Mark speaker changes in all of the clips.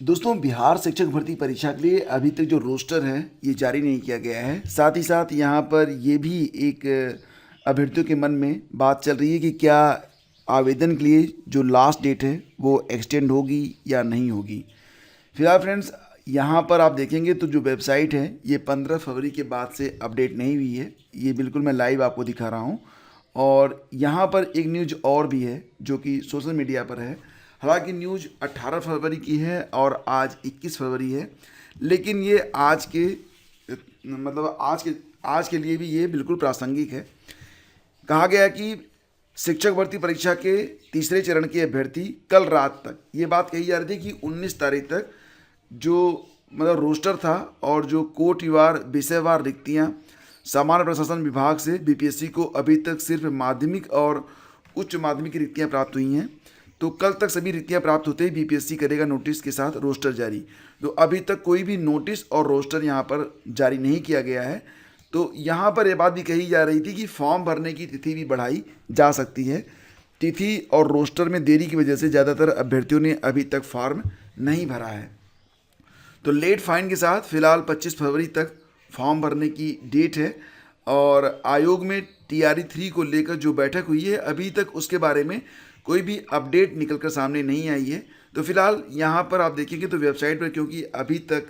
Speaker 1: दोस्तों, बिहार शिक्षक भर्ती परीक्षा के लिए अभी तक जो रोस्टर है ये जारी नहीं किया गया है। साथ ही साथ यहाँ पर ये भी एक अभ्यर्थियों के मन में बात चल रही है कि क्या आवेदन के लिए जो लास्ट डेट है वो एक्सटेंड होगी या नहीं होगी। फिलहाल फ्रेंड्स, यहाँ पर आप देखेंगे तो जो वेबसाइट है ये 15 फरवरी के बाद से अपडेट नहीं हुई है। ये बिल्कुल मैं लाइव आपको दिखा रहा हूँ। और यहाँ पर एक न्यूज़ और भी है जो कि सोशल मीडिया पर है। हालांकि न्यूज़ 18 फरवरी की है और आज 21 फरवरी है, लेकिन ये आज के मतलब आज के लिए भी ये बिल्कुल प्रासंगिक है। कहा गया कि शिक्षक भर्ती परीक्षा के तीसरे चरण के अभ्यर्थी कल रात तक, ये बात कही जा रही थी कि 19 तारीख तक जो रोस्टर था और जो कोटवार विषयवार रिक्तियाँ सामान्य प्रशासन विभाग से बीपीएससी को अभी तक सिर्फ माध्यमिक और उच्च माध्यमिक की रिक्तियाँ प्राप्त हुई हैं। तो कल तक सभी रिक्तियाँ प्राप्त होते ही बीपीएससी करेगा नोटिस के साथ रोस्टर जारी। तो अभी तक कोई भी नोटिस और रोस्टर यहाँ पर जारी नहीं किया गया है। तो यहाँ पर यह बात भी कही जा रही थी कि फॉर्म भरने की तिथि भी बढ़ाई जा सकती है। तिथि और रोस्टर में देरी की वजह से ज़्यादातर अभ्यर्थियों ने अभी तक फॉर्म नहीं भरा है। तो लेट फाइन के साथ फिलहाल 25 फरवरी तक फॉर्म भरने की डेट है। और आयोग में टीआरई 3 को लेकर जो बैठक हुई है अभी तक उसके बारे में कोई भी अपडेट निकलकर सामने नहीं आई है। तो फिलहाल यहाँ पर आप देखेंगे तो वेबसाइट पर, क्योंकि अभी तक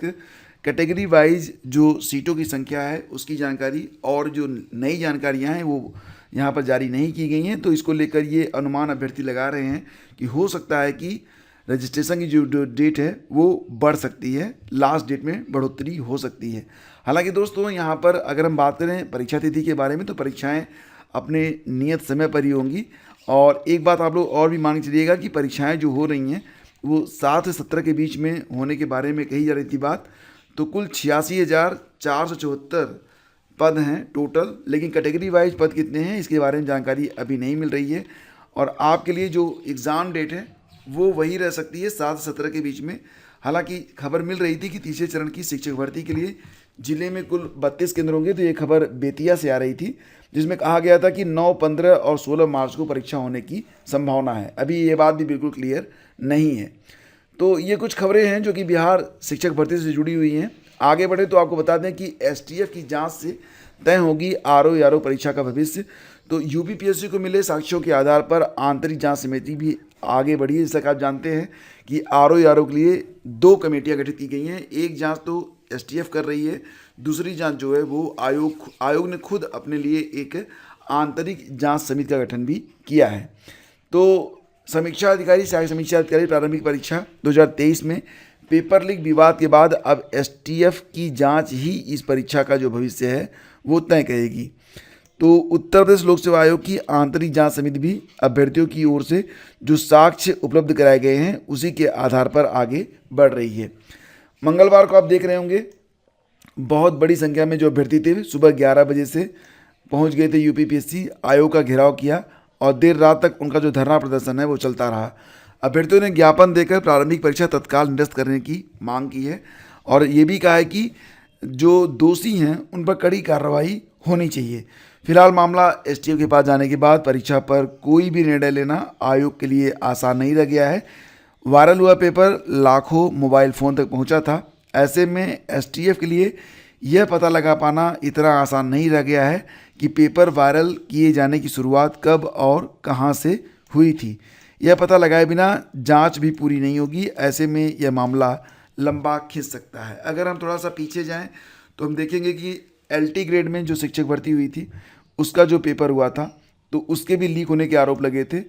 Speaker 1: कैटेगरी वाइज जो सीटों की संख्या है उसकी जानकारी और जो नई जानकारियाँ हैं वो यहाँ पर जारी नहीं की गई हैं। तो इसको लेकर ये अनुमान अभ्यर्थी लगा रहे हैं कि हो सकता है कि रजिस्ट्रेशन की जो डेट है वो बढ़ सकती है, लास्ट डेट में बढ़ोतरी हो सकती है। हालांकि दोस्तों, यहाँ पर अगर हम बात करें परीक्षा तिथि के बारे में तो परीक्षाएं अपने नियत समय पर ही होंगी। और एक बात आप लोग और भी मान के चलिएगा कि परीक्षाएं जो हो रही हैं वो 7 से 17 के बीच में होने के बारे में कही जा रही थी बात। तो कुल 86,474 पद हैं टोटल, लेकिन कैटेगरी वाइज पद कितने हैं इसके बारे में जानकारी अभी नहीं मिल रही है। और आपके लिए जो एग्ज़ाम डेट है वो वही रह सकती है 7 से 17 के बीच में। हालांकि खबर मिल रही थी कि तीसरे चरण की शिक्षक भर्ती के लिए जिले में कुल 32 केंद्र होंगे। तो ये खबर बेतिया से आ रही थी जिसमें कहा गया था कि 9, 15 और 16 मार्च को परीक्षा होने की संभावना है। अभी ये बात भी बिल्कुल क्लियर नहीं है। तो ये कुछ खबरें हैं जो कि बिहार शिक्षक भर्ती से जुड़ी हुई हैं। आगे बढ़े तो आपको बता दें कि एसटीएफ की जांच से तय होगी आरओ परीक्षा का भविष्य। तो यूपीपीएससी को मिले साक्ष्यों के आधार पर आंतरिक जांच समिति भी आगे बढ़ी है। जैसा कि आप जानते हैं कि आरओ के लिए 2 कमेटियां गठित की गई हैं। एक जांच तो एसटीएफ कर रही है, दूसरी जांच जो है वो आयोग ने खुद अपने लिए एक आंतरिक जांच समिति का गठन भी किया है। तो समीक्षा अधिकारी, सहायक समीक्षा अधिकारी प्रारंभिक परीक्षा 2023 में पेपर लीक विवाद के बाद अब एसटीएफ की जांच ही इस परीक्षा का जो भविष्य है वो तय करेगी। तो उत्तर प्रदेश लोक सेवा आयोग की आंतरिक जांच समिति भी अभ्यर्थियों की ओर से जो साक्ष्य उपलब्ध कराए गए हैं उसी के आधार पर आगे बढ़ रही है। मंगलवार को आप देख रहे होंगे बहुत बड़ी संख्या में जो अभ्यर्थी थे सुबह 11 बजे से पहुंच गए थे यूपीपीएससी, आयोग का घेराव किया और देर रात तक उनका जो धरना प्रदर्शन है वो चलता रहा। अभ्यर्थियों ने ज्ञापन देकर प्रारंभिक परीक्षा तत्काल निरस्त करने की मांग की है और ये भी कहा है कि जो दोषी हैं उन पर कड़ी कार्रवाई होनी चाहिए। फिलहाल मामला एसटीएफ के पास जाने के बाद परीक्षा पर कोई भी निर्णय लेना आयोग के लिए आसान नहीं रह गया है। वायरल हुआ पेपर लाखों मोबाइल फ़ोन तक पहुंचा था। ऐसे में एसटीएफ के लिए यह पता लगा पाना इतना आसान नहीं रह गया है कि पेपर वायरल किए जाने की शुरुआत कब और कहां से हुई थी। यह पता लगाए बिना जांच भी पूरी नहीं होगी। ऐसे में यह मामला लंबा खिंच सकता है। अगर हम थोड़ा सा पीछे जाएं तो हम देखेंगे कि एलटी ग्रेड में जो शिक्षक भर्ती हुई थी उसका जो पेपर हुआ था तो उसके भी लीक होने के आरोप लगे थे।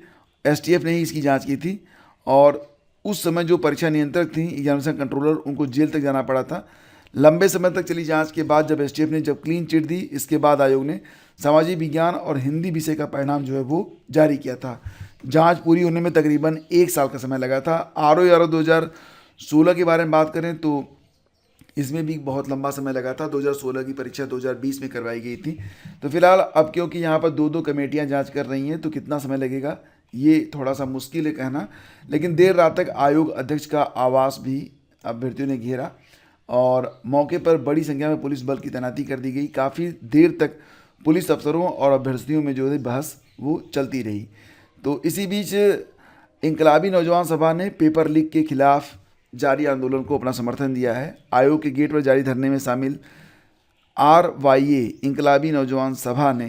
Speaker 1: एसटीएफ ने ही इसकी जांच की थी और उस समय जो परीक्षा नियंत्रक थी, एग्जामिनेशन कंट्रोलर, उनको जेल तक जाना पड़ा था। लंबे समय तक चली जांच के बाद जब एसटीएफ ने क्लीन चिट दी, इसके बाद आयोग ने सामाजिक विज्ञान और हिंदी विषय का परिणाम जो है वो जारी किया था। जांच पूरी होने में तकरीबन 1 साल का समय लगा था। आरओ 2016 के बारे में बात करें तो इसमें भी बहुत लंबा समय लगा था। 2016 की परीक्षा 2020 में करवाई गई थी। तो फिलहाल अब क्योंकि यहाँ पर 2 कमेटियाँ जांच कर रही हैं तो कितना समय लगेगा ये थोड़ा सा मुश्किल है कहना। लेकिन देर रात तक आयोग अध्यक्ष का आवास भी अभ्यर्थियों ने घेरा और मौके पर बड़ी संख्या में पुलिस बल की तैनाती कर दी गई। काफ़ी देर तक पुलिस अफसरों और अभ्यर्थियों में जो है बहस वो चलती रही। तो इसी बीच इनकलाबी नौजवान सभा ने पेपर लीक के खिलाफ जारी आंदोलन को अपना समर्थन दिया है। आयोग के गेट पर जारी धरने में शामिल RYA इंकलाबी नौजवान सभा ने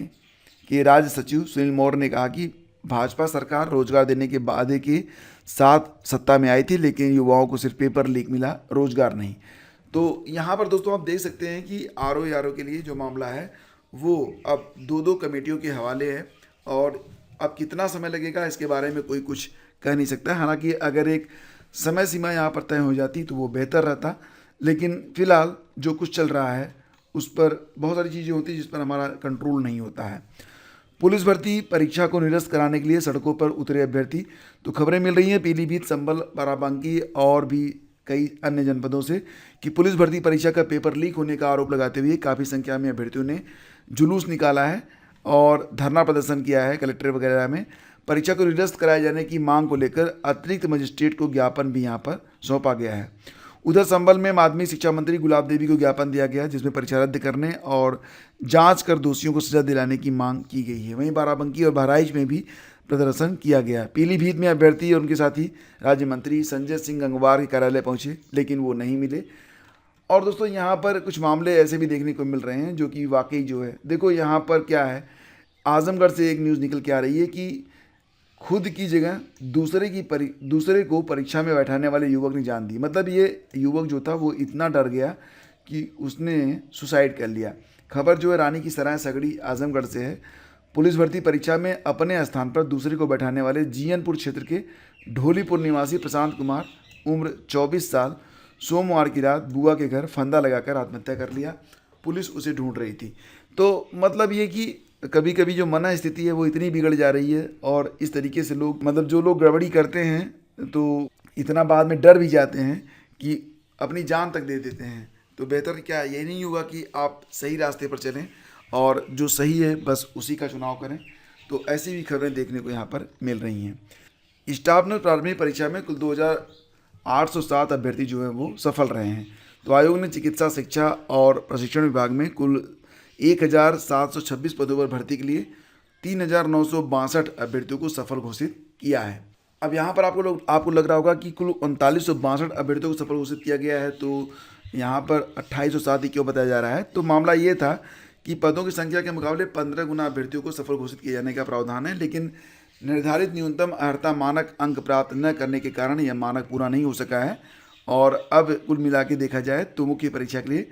Speaker 1: के राज्य सचिव सुनील मौर्य ने कहा कि भाजपा सरकार रोजगार देने के वादे के साथ सत्ता में आई थी, लेकिन युवाओं को सिर्फ पेपर लीक मिला, रोजगार नहीं। तो यहाँ पर दोस्तों आप देख सकते हैं कि RO के लिए जो मामला है वो अब दो कमेटियों के हवाले है, और अब कितना समय लगेगा इसके बारे में कोई कुछ कह नहीं सकता। हालांकि अगर एक समय सीमा यहाँ पर तय हो जाती तो वो बेहतर रहता, लेकिन फिलहाल जो कुछ चल रहा है उस पर बहुत सारी चीज़ें होती हैं जिस पर हमारा कंट्रोल नहीं होता है। पुलिस भर्ती परीक्षा को निरस्त कराने के लिए सड़कों पर उतरे अभ्यर्थी। तो खबरें मिल रही हैं पीलीभीत, संभल, बाराबंकी और भी कई अन्य जनपदों से कि पुलिस भर्ती परीक्षा का पेपर लीक होने का आरोप लगाते हुए काफ़ी संख्या में अभ्यर्थियों ने जुलूस निकाला है और धरना प्रदर्शन किया है कलेक्ट्रेट वगैरह में। परीक्षा को निरस्त कराए जाने की मांग को लेकर अतिरिक्त मजिस्ट्रेट को ज्ञापन भी यहाँ पर सौंपा गया है। उधर संभल में माध्यमिक शिक्षा मंत्री गुलाब देवी को ज्ञापन दिया गया, जिसमें परीक्षा रद्द करने और जांच कर दोषियों को सजा दिलाने की मांग की गई है। वहीं बाराबंकी और बहराइच में भी प्रदर्शन किया गया। पीलीभीत में अभ्यर्थी और उनके साथी राज्य मंत्री संजय सिंह गंगवार के कार्यालय पहुंचे, लेकिन वो नहीं मिले। और दोस्तों यहाँ पर कुछ मामले ऐसे भी देखने को मिल रहे हैं जो कि वाकई जो है, देखो यहाँ पर क्या है, आजमगढ़ से एक न्यूज़ निकल के आ रही है कि खुद की जगह दूसरे को परीक्षा में बैठाने वाले युवक ने जान दी। मतलब ये युवक जो था वो इतना डर गया कि उसने सुसाइड कर लिया। खबर जो है रानी की सराय सगड़ी आजमगढ़ से है। पुलिस भर्ती परीक्षा में अपने स्थान पर दूसरे को बैठाने वाले जीयनपुर क्षेत्र के ढोलीपुर निवासी प्रशांत कुमार, उम्र 24 साल, सोमवार की रात बुआ के घर फंदा लगाकर आत्महत्या कर लिया। पुलिस उसे ढूंढ रही थी। तो मतलब ये कि कभी कभी जो मन स्थिति है वो इतनी बिगड़ जा रही है, और इस तरीके से लोग, मतलब जो लोग गड़बड़ी करते हैं तो इतना बाद में डर भी जाते हैं कि अपनी जान तक दे देते हैं। तो बेहतर क्या ये नहीं होगा कि आप सही रास्ते पर चलें और जो सही है बस उसी का चुनाव करें। तो ऐसी भी खबरें देखने को यहाँ पर मिल रही हैं। स्टाफ ने प्रारंभिक परीक्षा में कुल 2807 अभ्यर्थी जो है वो सफल रहे हैं। तो आयोग ने चिकित्सा शिक्षा और प्रशिक्षण विभाग में कुल 1726 पदों पर भर्ती के लिए 3962 अभ्यर्थियों को सफल घोषित किया है। अब यहाँ पर आपको लग रहा होगा कि कुल 3962 अभ्यर्थियों को सफल घोषित किया गया है, तो यहाँ पर 2807 ही क्यों बताया जा रहा है। तो मामला ये था कि पदों की संख्या के मुकाबले 15 गुना अभ्यर्थियों को सफल घोषित किए जाने का प्रावधान है, लेकिन निर्धारित न्यूनतम अर्हता मानक अंक प्राप्त न करने के कारण यह मानक पूरा नहीं हो सका है। और अब कुल मिला के देखा जाए तो मुख्य परीक्षा के लिए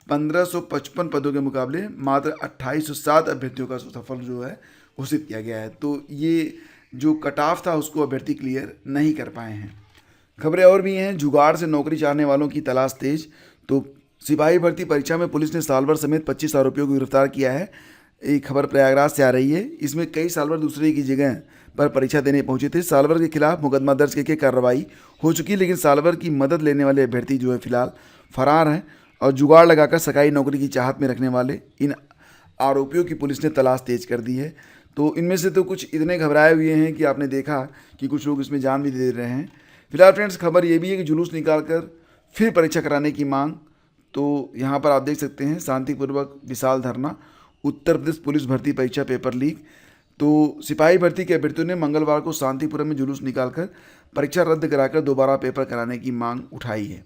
Speaker 1: 1555 पदों के मुकाबले मात्र 2807 अभ्यर्थियों का सफल जो है घोषित किया गया है। तो ये जो कट ऑफ था उसको अभ्यर्थी क्लियर नहीं कर पाए हैं। खबरें और भी हैं। जुगाड़ से नौकरी चाहने वालों की तलाश तेज। तो सिपाही भर्ती परीक्षा में पुलिस ने सालभर समेत 25 आरोपियों को गिरफ्तार किया है। एक खबर प्रयागराज से आ रही है। इसमें कई सालभर दूसरे की जगह पर परीक्षा देने पहुंचे थे। सालभर के खिलाफ मुकदमा दर्ज करके कार्रवाई हो चुकी, लेकिन सालभर की मदद लेने वाले अभ्यर्थी जो है फिलहाल फरार हैं, और जुगाड़ लगाकर सरकारी नौकरी की चाहत में रखने वाले इन आरोपियों की पुलिस ने तलाश तेज कर दी है। तो इनमें से तो कुछ इतने घबराए हुए हैं कि आपने देखा कि कुछ लोग इसमें जान भी दे रहे हैं। फिलहाल फ्रेंड्स खबर ये भी है कि जुलूस निकालकर फिर परीक्षा कराने की मांग। तो यहाँ पर आप देख सकते हैं शांतिपूर्वक विशाल धरना, उत्तर प्रदेश पुलिस भर्ती परीक्षा पेपर लीक। तो सिपाही भर्ती के अभ्यर्थियों ने मंगलवार को शांतिपुरम में जुलूस निकालकर परीक्षा रद्द कराकर दोबारा पेपर कराने की मांग उठाई है।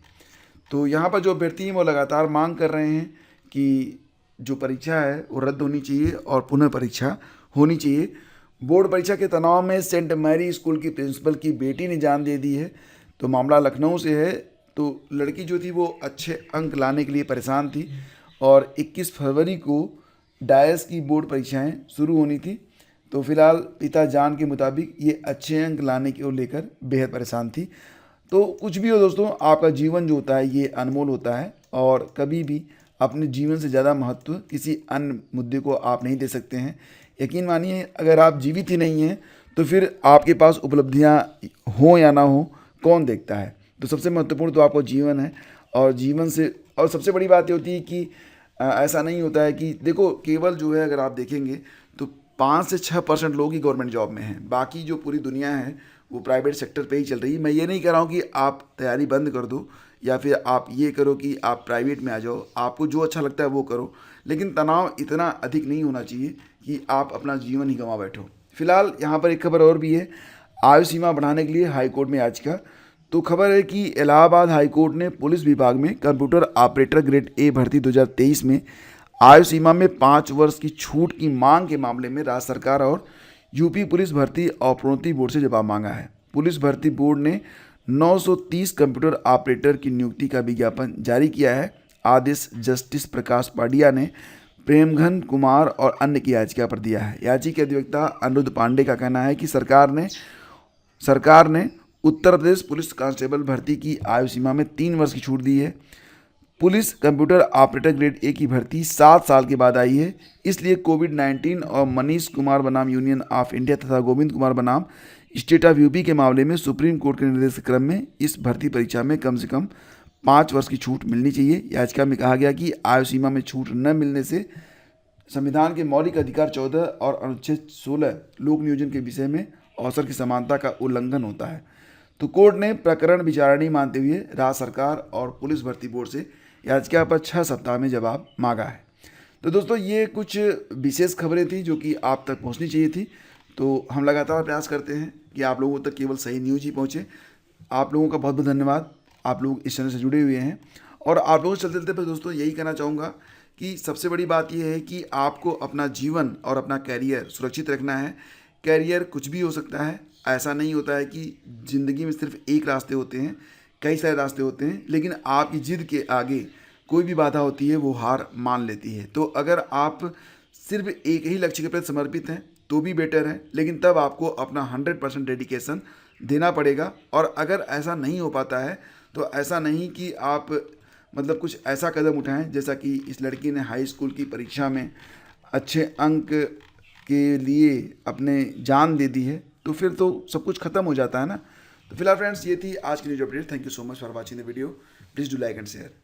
Speaker 1: तो यहाँ पर जो अभ्यर्थी हैं वो लगातार मांग कर रहे हैं कि जो परीक्षा है वो रद्द होनी चाहिए और पुनः परीक्षा होनी चाहिए। बोर्ड परीक्षा के तनाव में सेंट मैरी स्कूल की प्रिंसिपल की बेटी ने जान दे दी है। तो मामला लखनऊ से है। तो लड़की जो थी वो अच्छे अंक लाने के लिए परेशान थी, और 21 फरवरी को डायस की बोर्ड परीक्षाएं शुरू होनी थी। तो फिलहाल पिता जान के मुताबिक ये अच्छे अंक लाने को लेकर बेहद परेशान थी। तो कुछ भी हो दोस्तों, आपका जीवन जो होता है ये अनमोल होता है, और कभी भी अपने जीवन से ज़्यादा महत्व किसी अन्य मुद्दे को आप नहीं दे सकते हैं। यकीन मानिए, अगर आप जीवित ही नहीं हैं तो फिर आपके पास उपलब्धियां हो या ना हो कौन देखता है। तो सबसे महत्वपूर्ण तो आपका जीवन है, और जीवन से, और सबसे बड़ी बात ये होती है कि ऐसा नहीं होता है कि देखो, केवल जो है अगर आप देखेंगे तो 5 से 6% लोग ही गवर्नमेंट जॉब में हैं, बाकी जो पूरी दुनिया है वो प्राइवेट सेक्टर पे ही चल रही है। मैं ये नहीं कह रहा हूँ कि आप तैयारी बंद कर दो या फिर आप ये करो कि आप प्राइवेट में आ जाओ, आपको जो अच्छा लगता है वो करो, लेकिन तनाव इतना अधिक नहीं होना चाहिए कि आप अपना जीवन ही गंवा बैठो। फिलहाल यहाँ पर एक खबर और भी है। आयु सीमा बढ़ाने के लिए हाईकोर्ट में याचिका। तो खबर है कि इलाहाबाद हाईकोर्ट ने पुलिस विभाग में कंप्यूटर ऑपरेटर ग्रेड ए भर्ती 2023 में आयु सीमा में 5 वर्ष की छूट की मांग के मामले में राज्य सरकार और यूपी पुलिस भर्ती और प्रोन्नति बोर्ड से जवाब मांगा है। पुलिस भर्ती बोर्ड ने 930 कंप्यूटर ऑपरेटर की नियुक्ति का विज्ञापन जारी किया है। आदेश जस्टिस प्रकाश पांड्या ने प्रेमघन कुमार और अन्य की याचिका पर दिया है। याचिका के अधिवक्ता अनिरुद्ध पांडे का कहना है कि सरकार ने उत्तर प्रदेश पुलिस कांस्टेबल भर्ती की आयु सीमा में 3 वर्ष की छूट दी है। Police computer operator grade A की भर्ती 7 साल के बाद आई है, इसलिए कोविड-19 और मनीष कुमार बनाम यूनियन ऑफ इंडिया तथा गोविंद कुमार बनाम स्टेट ऑफ यूपी के मामले में सुप्रीम कोर्ट के निर्देश के क्रम में इस भर्ती परीक्षा में कम से कम 5 वर्ष की छूट मिलनी चाहिए। याचिका में कहा गया कि आयु सीमा में छूट न मिलने से संविधान के मौलिक अधिकार 14 और अनुच्छेद 16 लोक नियोजन के विषय में अवसर की समानता का उल्लंघन होता है। तो कोर्ट ने प्रकरण विचारणीय मानते हुए राज्य सरकार और पुलिस भर्ती बोर्ड से याचिका पर 6 सप्ताह में जवाब मांगा है। तो दोस्तों, ये कुछ विशेष खबरें थी जो कि आप तक पहुंचनी चाहिए थी। तो हम लगातार प्रयास करते हैं कि आप लोगों तक केवल सही न्यूज़ ही पहुंचे। आप लोगों का बहुत बहुत धन्यवाद, आप लोग इस चैनल से जुड़े हुए हैं। और आप लोगों से चलते चलते पर दोस्तों यही कहना चाहूँगा कि सबसे बड़ी बात यह है कि आपको अपना जीवन और अपना कैरियर सुरक्षित रखना है। कैरियर कुछ भी हो सकता है, ऐसा नहीं होता है कि ज़िंदगी में सिर्फ एक रास्ते होते हैं, कई सारे रास्ते होते हैं, लेकिन आपकी जिद के आगे कोई भी बाधा होती है वो हार मान लेती है। तो अगर आप सिर्फ एक ही लक्ष्य के प्रति समर्पित हैं तो भी बेटर है, लेकिन तब आपको अपना 100% डेडिकेशन देना पड़ेगा। और अगर ऐसा नहीं हो पाता है तो ऐसा नहीं कि आप मतलब कुछ ऐसा कदम उठाएं जैसा कि इस लड़की ने हाई स्कूल की परीक्षा में अच्छे अंक के लिए अपने जान दे दी है, तो फिर तो सब कुछ खत्म हो जाता है ना। तो फिलहाल फ्रेंड्स, ये थी आज की news update. Thank you so much for watching the video. Please do like and share.